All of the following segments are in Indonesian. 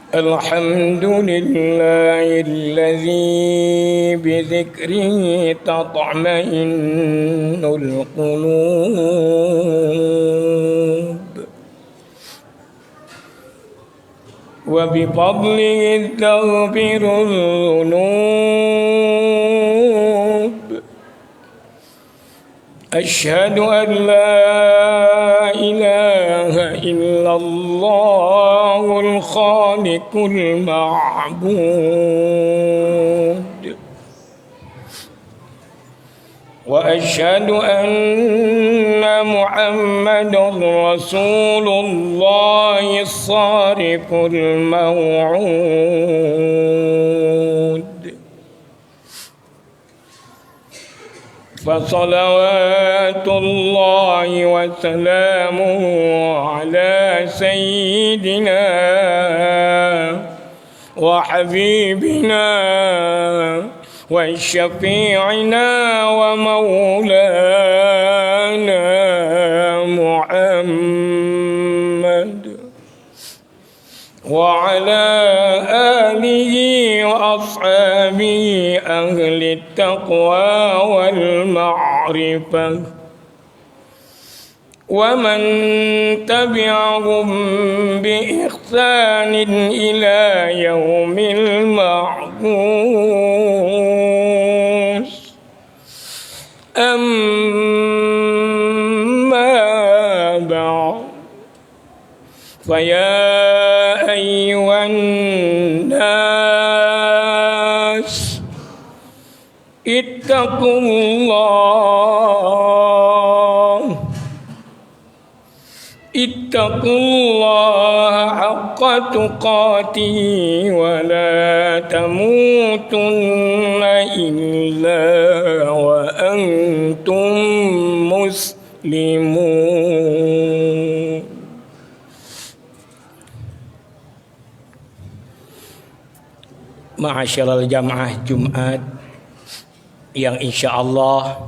الحمد لله الذي بذكره تطمئن القلوب وبفضله تغفر الذنوب أشهد أن لا إله إلا الله الخالق المعبود وأشهد أن محمدا رسول الله الصادق الموعود فصلوات الله وسلامه على سيدنا وحبيبنا وشفيعنا ومولانا محمد وعلى آله وأصحابه أهل التقوى والمعرفة ومن تبعهم بإحسان إلى يوم المعبوث أما بعد فيا أيها الناس اتقوا الله حق تقاته ولا تموتن إلا وأنتم مسلمون. Ma'asyiral jamaah Jumat yang insya Allah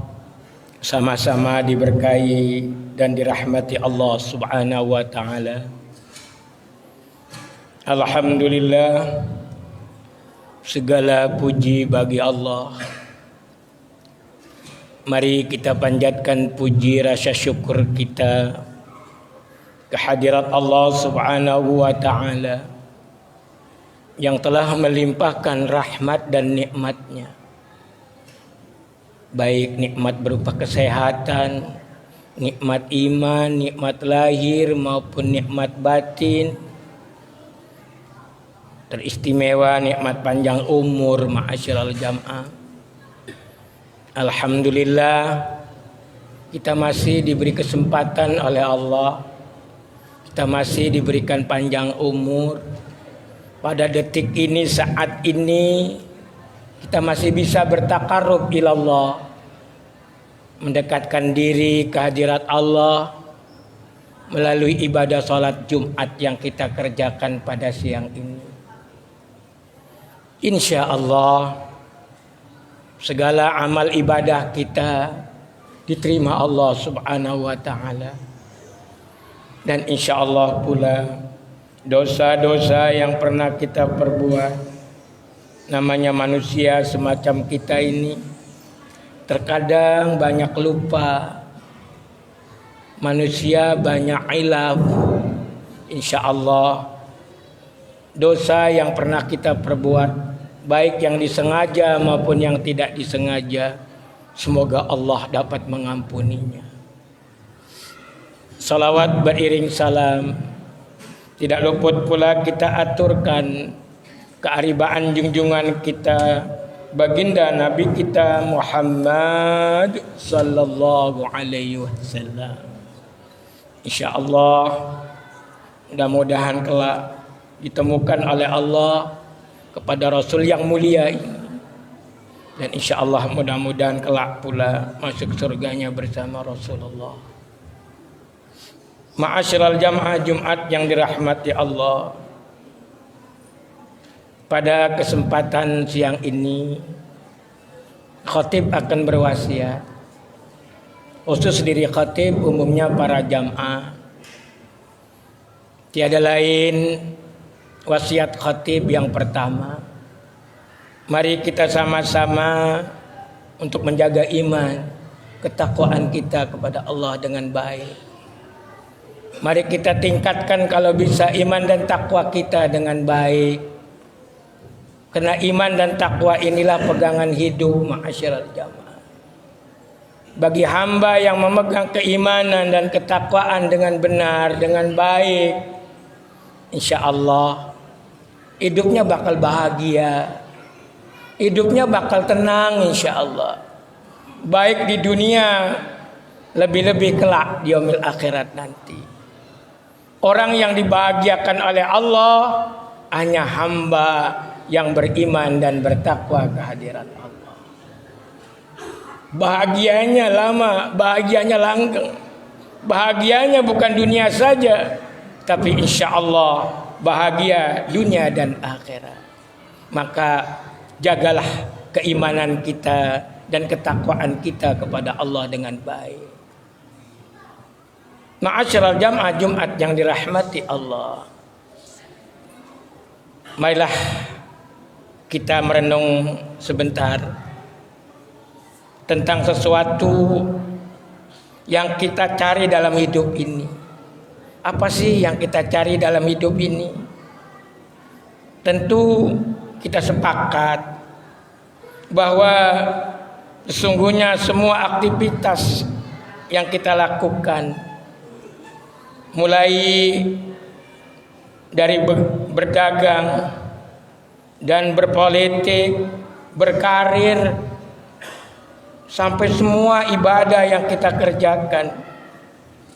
sama-sama diberkahi dan dirahmati Allah subhanahu wa ta'ala. Alhamdulillah, segala puji bagi Allah. Mari kita panjatkan puji rasa syukur kita kehadirat Allah subhanahu wa ta'ala yang telah melimpahkan rahmat dan nikmatnya, baik nikmat berupa kesehatan, nikmat iman, nikmat lahir maupun nikmat batin, teristimewa nikmat panjang umur. Ma'asyiral jamaah, alhamdulillah kita masih diberi kesempatan oleh Allah, kita masih diberikan panjang umur. Pada detik ini, saat ini, kita masih bisa bertakarrub ilallah, mendekatkan diri ke hadirat Allah melalui ibadah sholat Jumat yang kita kerjakan pada siang ini. Insya Allah segala amal ibadah kita diterima Allah subhanahu wa ta'ala, dan insya Allah pula dosa-dosa yang pernah kita perbuat, namanya manusia semacam kita ini terkadang banyak lupa, manusia banyak ilaf. Insya Allah dosa yang pernah kita perbuat, baik yang disengaja maupun yang tidak disengaja, semoga Allah dapat mengampuninya. Salawat beriring salam tidak luput pula kita aturkan kearibaan junjungan kita baginda Nabi kita Muhammad sallallahu alaihi wasallam. Insyaallah mudah-mudahan kelak ditemukan oleh Allah kepada Rasul yang mulia ini, dan insyaallah mudah-mudahan kelak pula masuk surganya bersama Rasulullah. Ma'asyiral jamaah Jumat yang dirahmati Allah, pada kesempatan siang ini khatib akan berwasiat, khusus diri khatib, umumnya para jamaah, tiada lain wasiat khatib yang pertama, mari kita sama-sama untuk menjaga iman, ketakwaan kita kepada Allah dengan baik. Mari kita tingkatkan kalau bisa iman dan takwa kita dengan baik. Karena iman dan takwa inilah pegangan hidup ma'asyiral jamaah. Bagi hamba yang memegang keimanan dan ketakwaan dengan benar, dengan baik, insya Allah hidupnya bakal bahagia, hidupnya bakal tenang insya Allah. Baik di dunia, lebih-lebih kelak di yaumil akhirat nanti. Orang yang dibahagiakan oleh Allah hanya hamba yang beriman dan bertakwa kehadiran Allah. Bahagianya lama, bahagianya langgeng. Bahagianya bukan dunia saja, tapi insya Allah bahagia dunia dan akhirat. Maka jagalah keimanan kita dan ketakwaan kita kepada Allah dengan baik. Ma'asyiral jamaah Jumat yang dirahmati Allah, marilah kita merenung sebentar tentang sesuatu yang kita cari dalam hidup ini. Apa sih yang kita cari dalam hidup ini? Tentu kita sepakat bahwa sesungguhnya semua aktivitas yang kita lakukan, mulai dari berdagang dan berpolitik, berkarir, sampai semua ibadah yang kita kerjakan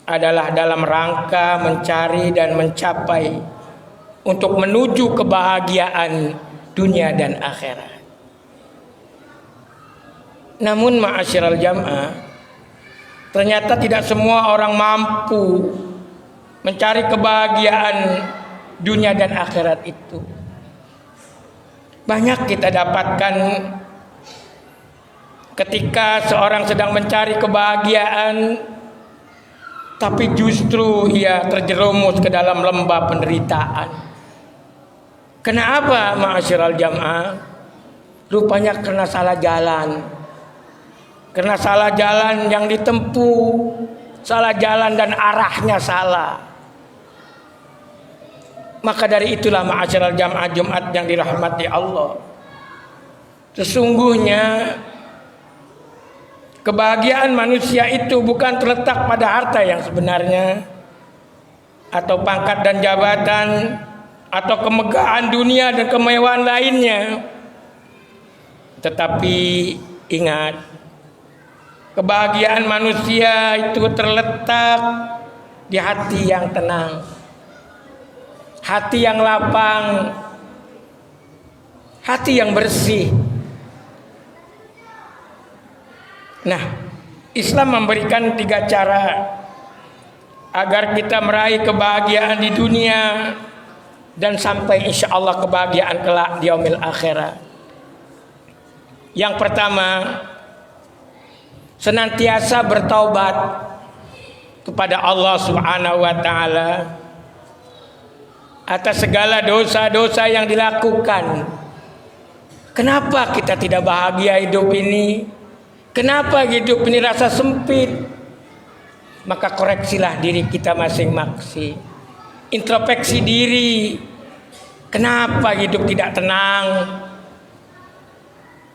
adalah dalam rangka mencari dan mencapai untuk menuju kebahagiaan dunia dan akhirat. Namun ma'asyiral jamaah, ternyata tidak semua orang mampu mencari kebahagiaan dunia dan akhirat itu. Banyak kita dapatkan ketika seorang sedang mencari kebahagiaan, tapi justru ia terjerumus ke dalam lembah penderitaan. Kenapa ma'asyiral jamaah? Rupanya karena salah jalan. Karena salah jalan yang ditempuh, salah jalan dan arahnya salah. Maka dari itulah ma'asyiral jamaah Jumat yang dirahmati Allah, sesungguhnya kebahagiaan manusia itu bukan terletak pada harta yang sebenarnya, atau pangkat dan jabatan, atau kemegahan dunia dan kemewahan lainnya. Tetapi ingat, kebahagiaan manusia itu terletak di hati yang tenang, hati yang lapang, hati yang bersih. Nah, Islam memberikan 3 cara agar kita meraih kebahagiaan di dunia dan sampai insya Allah kebahagiaan kelak di yaumil akhirat. Yang pertama, senantiasa bertaubat kepada Allah Subhanahu wa taala atas segala dosa-dosa yang dilakukan. Kenapa kita tidak bahagia hidup ini? Kenapa hidup ini rasa sempit? Maka koreksilah diri kita masing-masing. Introspeksi diri. Kenapa hidup tidak tenang?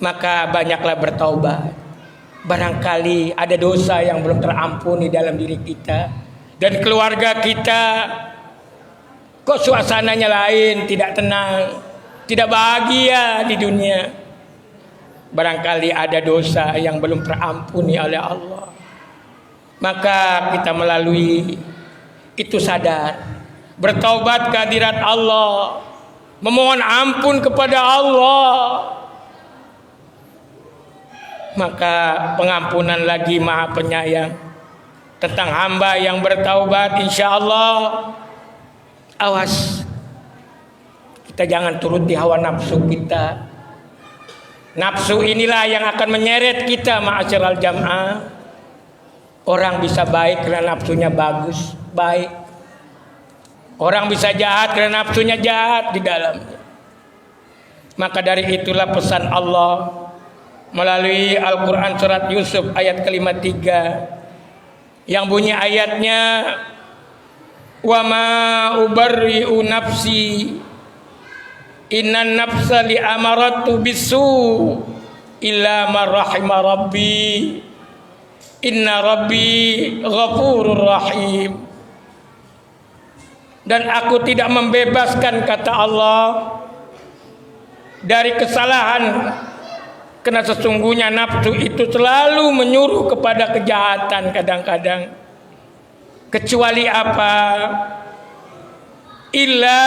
Maka banyaklah bertaubat. Barangkali ada dosa yang belum terampuni dalam diri kita dan keluarga kita. Kok suasananya lain, tidak tenang, tidak bahagia di dunia. Barangkali ada dosa yang belum terampuni oleh Allah. Maka kita melalui itu sadar, bertaubat kehadirat Allah, memohon ampun kepada Allah. Maka pengampunan lagi Maha Penyayang tentang hamba yang bertaubat, insya Allah. Awas, kita jangan turuti hawa nafsu kita. Nafsu inilah yang akan menyeret kita ma'asyiral jamaah. Orang bisa baik karena nafsunya bagus, baik. Orang bisa jahat karena nafsunya jahat di dalamnya. Maka dari itulah pesan Allah melalui Al-Quran surat Yusuf ayat kelima 3 yang bunyi ayatnya, wa ma ubarri'u nafsi innan nafsa li amaratu bisu illa ma rahima rabbi inna rabbi ghafurur rahim. Dan aku tidak membebaskan, kata Allah, dari kesalahan, karena sesungguhnya nafsu itu selalu menyuruh kepada kejahatan kadang-kadang. Kecuali apa? Illa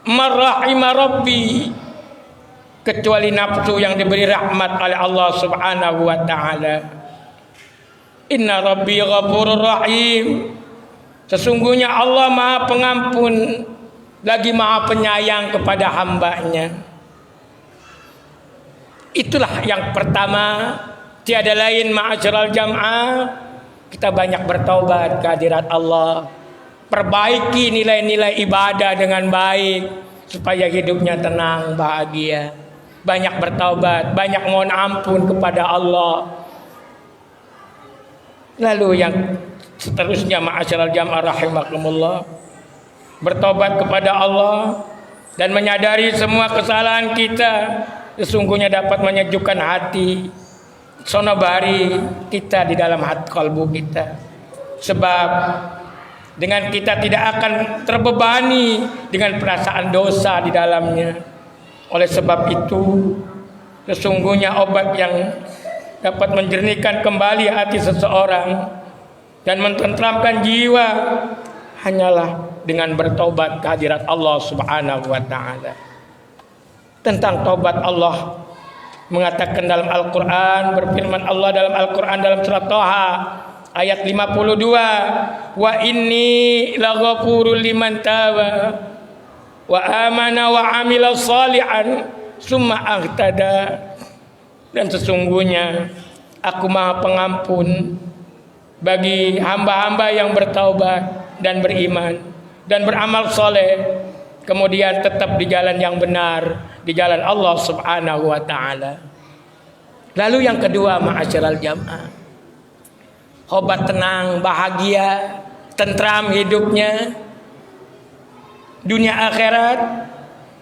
marrahima rabbi, kecuali nafsu yang diberi rahmat oleh Allah Subhanahu wa taala. Inna rabbi ghafurur rahim, sesungguhnya Allah Maha Pengampun lagi Maha Penyayang kepada hambanya. Itulah yang pertama, tiada lain ma'asyiral jamaah, kita banyak bertaubat kehadirat Allah, perbaiki nilai-nilai ibadah dengan baik supaya hidupnya tenang, bahagia. Banyak bertaubat, banyak mohon ampun kepada Allah. Lalu yang seterusnya ma'asyiral jamaah rahimakumullah, bertobat kepada Allah dan menyadari semua kesalahan kita sesungguhnya dapat menyejukkan hati, sonobari kita di dalam hati kalbu kita. Sebab dengan kita tidak akan terbebani dengan perasaan dosa di dalamnya. Oleh sebab itu sesungguhnya obat yang dapat menjernihkan kembali hati seseorang dan mententramkan jiwa hanyalah dengan bertobat kehadirat Allah Subhanahu wa taala. Tentang taubat Allah mengatakan dalam Al-Qur'an, berfirman Allah dalam Al-Qur'an dalam surat Thaha ayat 52, wa inni laghafurul liman taba wa amana wa amila shalihan summa ahtada. Dan sesungguhnya aku Maha Pengampun bagi hamba-hamba yang bertaubat dan beriman dan beramal soleh, kemudian tetap di jalan yang benar, di jalan Allah Subhanahu wa taala. Lalu yang kedua ma'asyiral jamaah, obat tenang, bahagia, tentram hidupnya dunia akhirat.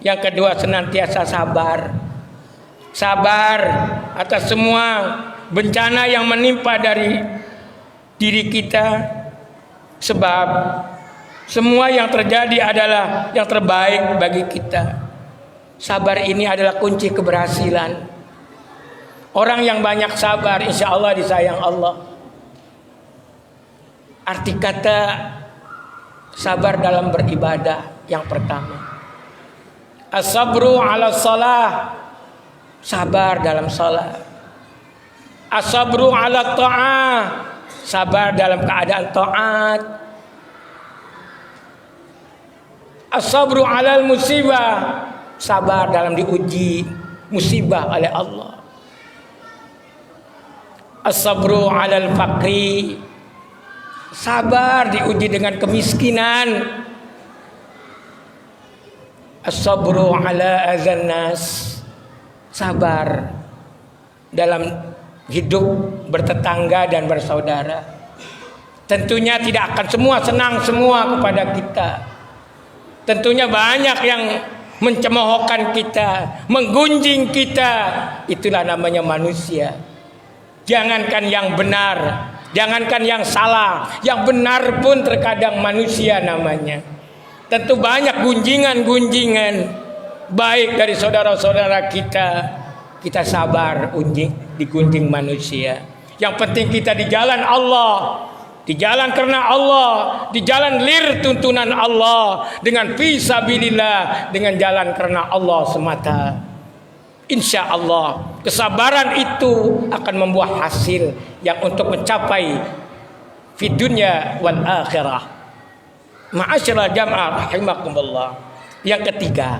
Yang kedua senantiasa sabar. Sabar atas semua bencana yang menimpa dari diri kita, sebab semua yang terjadi adalah yang terbaik bagi kita. Sabar ini adalah kunci keberhasilan. Orang yang banyak sabar insya Allah disayang Allah. Arti kata sabar dalam beribadah yang pertama, as-sabru ala shalah, sabar dalam salat. As-sabru ala ta'ah, sabar dalam keadaan taat. As-sabru alal musibah, sabar dalam diuji musibah oleh Allah. As-sabru alal faqri, sabar diuji dengan kemiskinan. As-sabru ala azan nas, sabar dalam hidup bertetangga dan bersaudara. Tentunya tidak akan semua senang semua kepada kita. Tentunya banyak yang mencemoohkan kita, menggunjing kita. Itulah namanya manusia. Jangankan yang benar, jangankan yang salah, yang benar pun terkadang manusia namanya. Tentu banyak gunjingan-gunjingan baik dari saudara-saudara kita. Kita sabar digunjing manusia. Yang penting kita di jalan Allah, di jalan karena Allah, di jalan lir tuntunan Allah, dengan fisabilillah, dengan jalan karena Allah semata. Insya Allah kesabaran itu akan membuah hasil yang untuk mencapai fi dunya wal akhirah. Ma'asyiral jamaah rahimakumullah. Yang ketiga,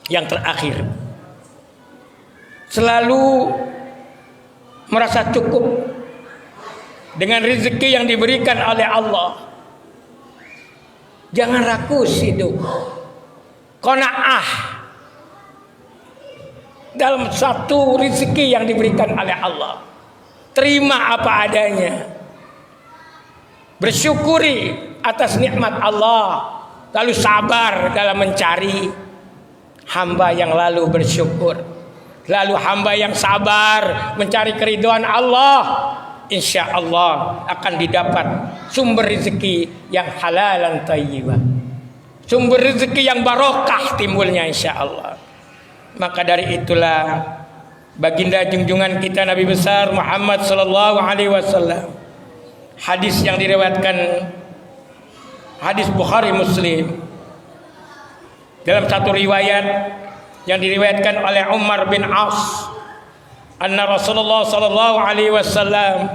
yang terakhir, selalu merasa cukup dengan rezeki yang diberikan oleh Allah. Jangan rakus hidup. Qanaah dalam satu rezeki yang diberikan oleh Allah. Terima apa adanya. Bersyukuri atas nikmat Allah. Lalu sabar dalam mencari. Hamba yang lalu bersyukur, lalu hamba yang sabar mencari keridhaan Allah, insya Allah akan didapat sumber rezeki yang halalan thayyibah, sumber rezeki yang barokah timbulnya insya Allah. Maka dari itulah baginda junjungan kita Nabi besar Muhammad sallallahu alaihi wasallam, hadis yang diriwayatkan hadis Bukhari Muslim, dalam satu riwayat yang diriwayatkan oleh Umar bin As, anna Rasulullah sallallahu alaihi wasallam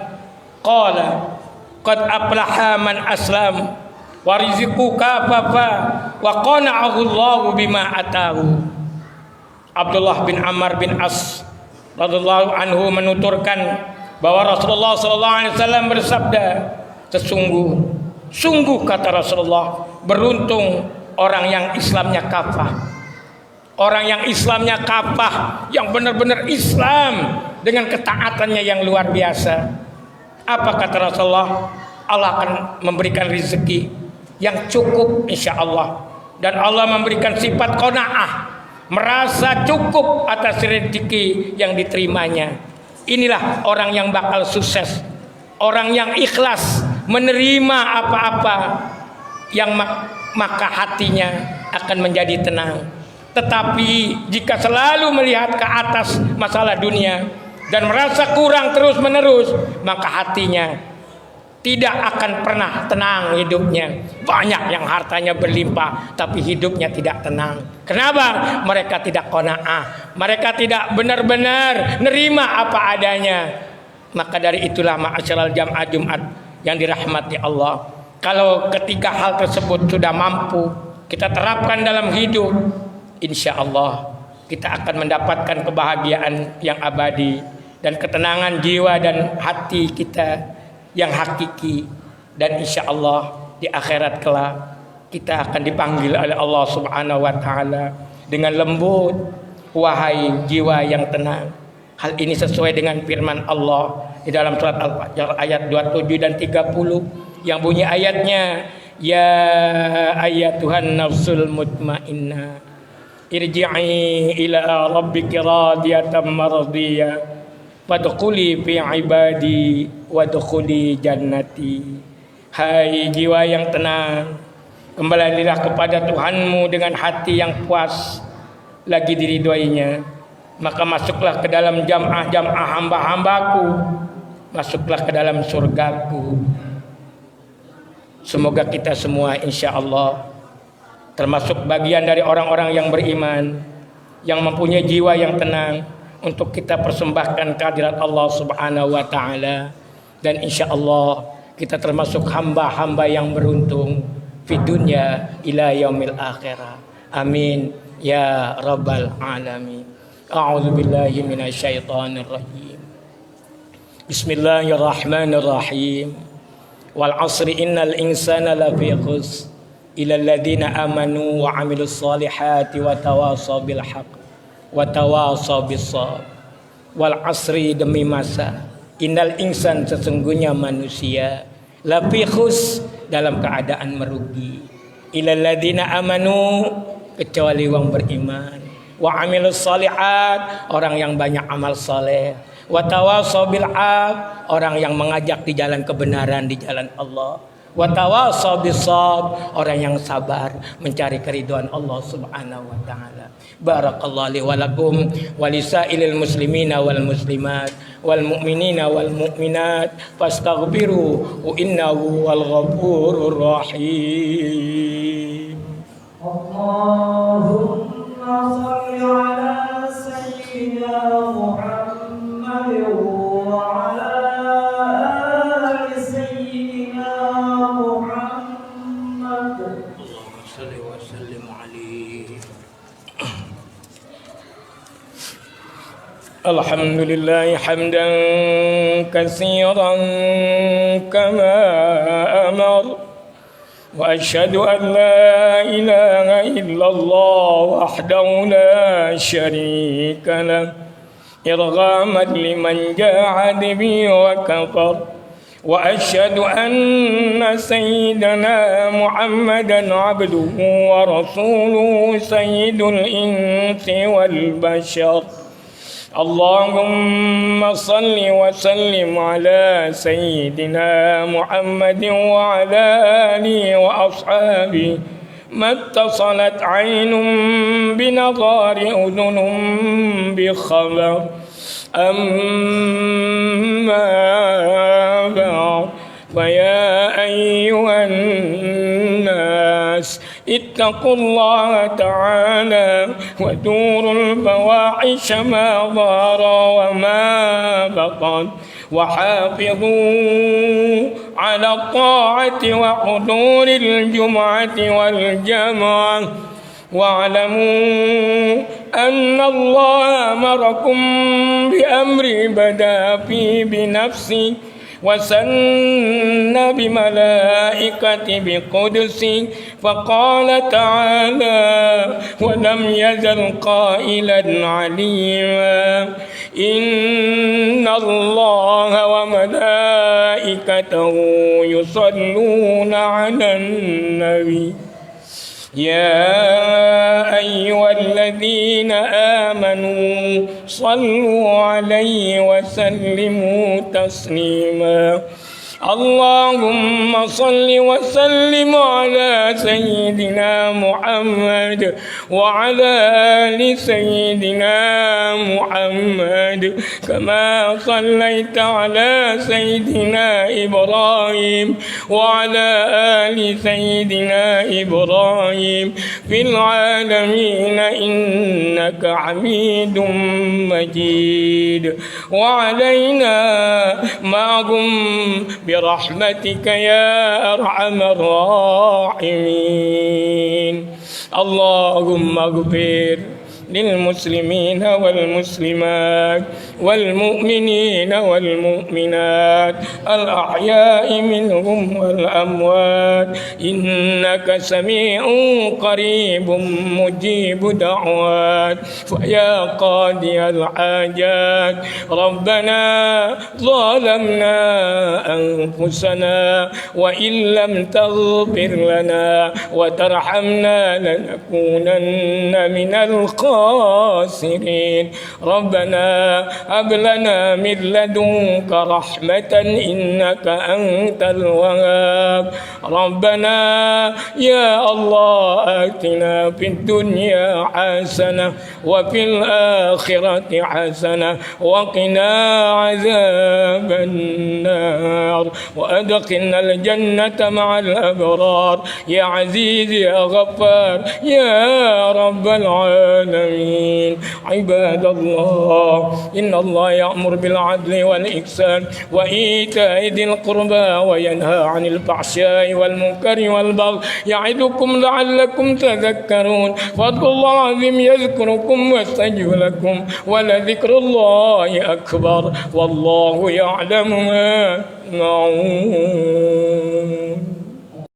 qala qad aflaha man aslam wa rizqu kafafa wa qana'ahu Allahu bima atahu. Abdullah bin Amr bin As radhiyallahu anhu menuturkan bahwa Rasulullah sallallahu alaihi wasallam bersabda, sungguh kata Rasulullah, beruntung orang yang Islamnya kafah. Orang yang Islamnya kafah, yang benar-benar Islam dengan ketaatannya yang luar biasa. Apa kata Rasulullah? Allah akan memberikan rezeki yang cukup insya Allah. Dan Allah memberikan sifat qanaah, merasa cukup atas rezeki yang diterimanya. Inilah orang yang bakal sukses. Orang yang ikhlas menerima apa-apa yang maka hatinya akan menjadi tenang. Tetapi jika selalu melihat ke atas masalah dunia dan merasa kurang terus menerus, maka hatinya tidak akan pernah tenang hidupnya. Banyak yang hartanya berlimpah tapi hidupnya tidak tenang. Kenapa? Mereka tidak qanaah, mereka tidak benar-benar nerima apa adanya. Maka dari itulah ma'asyiral jamaah Jumat yang dirahmati Allah, kalau ketika hal tersebut sudah mampu kita terapkan dalam hidup, insya Allah kita akan mendapatkan kebahagiaan yang abadi dan ketenangan jiwa dan hati kita yang hakiki. Dan insya Allah di akhirat kelak kita akan dipanggil oleh Allah Subhanahu wa Ta'ala dengan lembut, wahai jiwa yang tenang. Hal ini sesuai dengan firman Allah di dalam surat Al-Fajr ayat 27 dan 30 yang bunyi ayatnya, ya ayyatuhan nafsul mutmainnah irji'i ila rabbiki radiyatan mardiyah wadkhuli fi ibadi wadkhuli jannati. Hai jiwa yang tenang, kembalilah kepada Tuhanmu dengan hati yang puas lagi diridhoinya, maka masuklah ke dalam jamaah hamba-hambaku, masuklah ke dalam surgaku. Semoga kita semua insya Allah termasuk bagian dari orang-orang yang beriman, yang mempunyai jiwa yang tenang, untuk kita persembahkan kehadirat Allah Subhanahu wa Ta'ala. Dan insya Allah kita termasuk hamba-hamba yang beruntung fi dunya ila yaumil akhirah. Amin ya rabbal alamin. A'udzu billahi minasyaitonir rajim. Bismillahirrahmanirrahim. Wal 'asri innal insana lafi khusr illa alladziina amanu wa 'amilus solihati wa tawasaw bil haqq wa tawasaw bis sabr. Wal 'asri, demi masa, innal insan, sesungguhnya manusia, lafi khusr, dalam keadaan merugi, illa alladziina amanu, kecuali orang beriman, wa 'amilus solihat, orang yang banyak amal saleh, wa tawasaw bil haqq, orang yang mengajak di jalan kebenaran, di jalan Allah, wa tawasaw bis sabr, orang yang sabar mencari keridhaan Allah Subhanahu wa Ta'ala. Barakallahu li wa lakum wa lisailil muslimina wal muslimat wal mu'minina wal mu'minat fastaghfiru innahu wal ghafurur rahim. Allahumma shalli ala sayyidina Muhammad wa ala ali sayyidina Muhammad. Allahumma shalli wa sallim alaihi. Alhamdulillah hamdan katsiran kama amar وأشهد أن لا إله إلا الله وحده لا شريك له إرغاما لمن جاهد بي وكفر وأشهد أن سيدنا محمدا عبده ورسوله سيد الإنس والبشر اللهم صل وسلم على سيدنا محمد وعلى آله وأصحابه ما اتصلت عين بنظار أذن بخبر أما بعد فيا أيها الناس اتقوا الله تعالى ودوروا الفواحش ما ظهر وما بطن وحافظوا على الطاعة وحضور الجمعة والجماعة واعلموا أن الله أمركم بأمر بدأ فيه بنفسه وسن بملائكة بقدسه فقال تعالى ولم يزل قائلا عليما إن الله وملائكته يصلون على النبي يا أيها الذين آمنوا صلوا عليه وسلموا تسليما اللهم صل وسلم على سيدنا محمد وعلى آل سيدنا محمد كما صليت على سيدنا إبراهيم وعلى آل سيدنا إبراهيم في العالمين إنك حميد مجيد وعلينا معهم برحمتك يا أرحم الراحمين اللهم اغفر للمسلمين والمسلمات والمؤمنين والمؤمنات الأحياء منهم والأموات إنك سميع قريب مجيب دعوات فيا قاضي الحاجات ربنا ظلمنا أنفسنا وإن لم تغفر لنا وترحمنا لنكونن من الخاسرين ربنا هب لنا من لدنك رحمة إنك أنت الوهاب ربنا يا الله آتنا في الدنيا حسنة وفي الآخرة حسنة وقنا عذاب النار وأدخلنا الجنة مع الأبرار يا عزيز يا غفار يا رب العالمين عباد الله إن الله يأمر بالعدل والإحسان وإيتاء ذي القربى وينهى عن الفحشاء والمنكر والبغي يعظكم لعلكم تذكرون فاذكروا الله العظيم يذكركم واستجب لكم ولذكر الله أكبر والله يعلم ما تصنعون